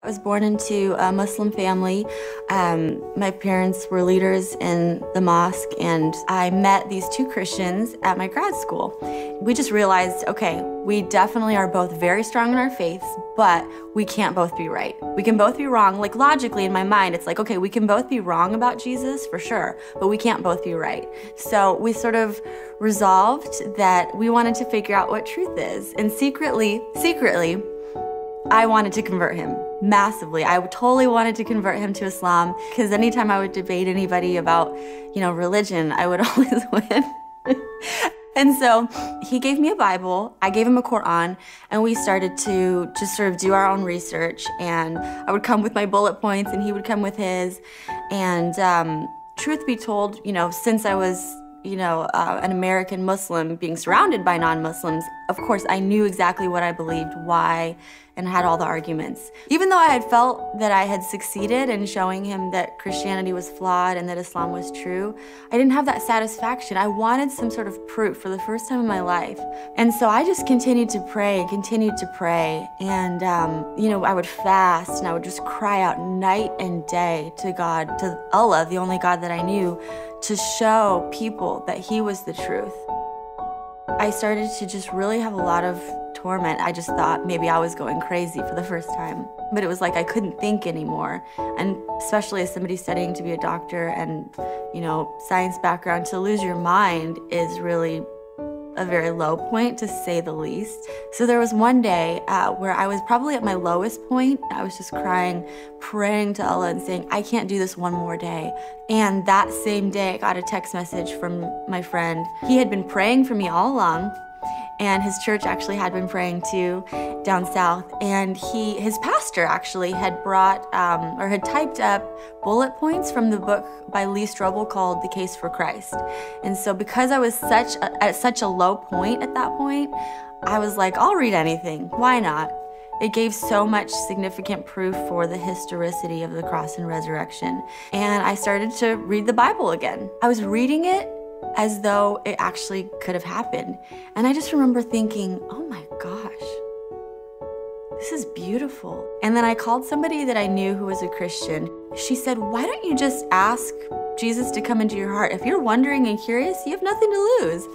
I was born into a Muslim family. My parents were leaders in the mosque, and I met these two Christians at my grad school. We just realized, okay, we definitely are both very strong in our faiths, but we can't both be right. We can both be wrong. Like logically in my mind, it's like, okay, we can both be wrong about Jesus for sure, but we can't both be right. So we sort of resolved that we wanted to figure out what truth is. And secretly, I wanted to convert him massively. I totally wanted to convert him to Islam, because anytime I would debate anybody about, religion, I would always win. And so he gave me a Bible, I gave him a Quran, and we started to just sort of do our own research. And I would come with my bullet points and he would come with his. And truth be told, since I was an American Muslim being surrounded by non-Muslims, of course, I knew exactly what I believed, why, and had all the arguments. Even though I had felt that I had succeeded in showing him that Christianity was flawed and that Islam was true, I didn't have that satisfaction. I wanted some sort of proof for the first time in my life. And so I just continued to pray and continued to pray. And, I would fast and I would just cry out night and day to God, to Allah, the only God that I knew, to show people that he was the truth. I started to just really have a lot of torment. I just thought maybe I was going crazy for the first time. But it was like I couldn't think anymore. And especially as somebody studying to be a doctor and, science background, to lose your mind is really a very low point, to say the least. So there was one day where I was probably at my lowest point. I was just crying, praying to Allah and saying, I can't do this one more day. And that same day, I got a text message from my friend. He had been praying for me all along, and his church actually had been praying too down south. And his pastor actually had brought or had typed up bullet points from the book by Lee Strobel called The Case for Christ. And so because I was at such a low point at that point, I was like, I'll read anything. Why not? It gave so much significant proof for the historicity of the cross and resurrection. And I started to read the Bible again. I was reading it as though it actually could have happened. And I just remember thinking, oh my gosh, this is beautiful. And then I called somebody that I knew who was a Christian. She said, why don't you just ask Jesus to come into your heart? If you're wondering and curious, you have nothing to lose.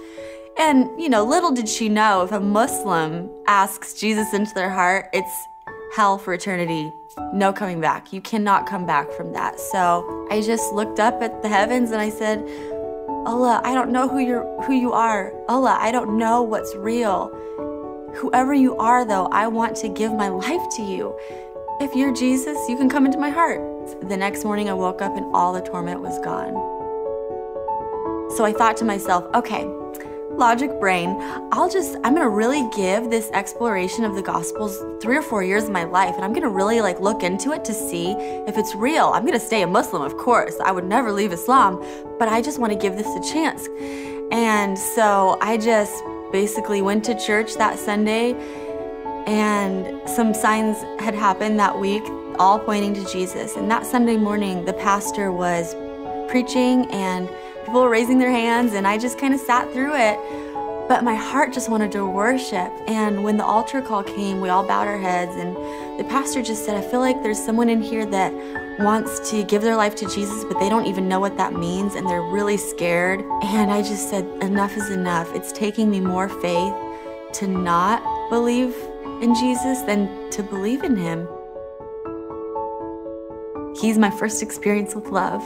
And, little did she know, if a Muslim asks Jesus into their heart, it's hell for eternity. No coming back. You cannot come back from that. So I just looked up at the heavens and I said, Allah, I don't know who you are. Allah, I don't know what's real. Whoever you are, though, I want to give my life to you. If you're Jesus, you can come into my heart. The next morning I woke up and all the torment was gone. So I thought to myself, okay, logic brain, I'm gonna really give this exploration of the Gospels 3 or 4 years of my life, and I'm gonna really look into it to see if it's real. I'm gonna stay a Muslim, of course. I would never leave Islam, but I just wanna give this a chance. And so I just basically went to church that Sunday, and some signs had happened that week, all pointing to Jesus. And that Sunday morning, the pastor was preaching and people were raising their hands, and I just kind of sat through it. But my heart just wanted to worship. And when the altar call came, we all bowed our heads, and the pastor just said, I feel like there's someone in here that wants to give their life to Jesus, but they don't even know what that means, and they're really scared. And I just said, enough is enough. It's taking me more faith to not believe in Jesus than to believe in him. He's my first experience with love.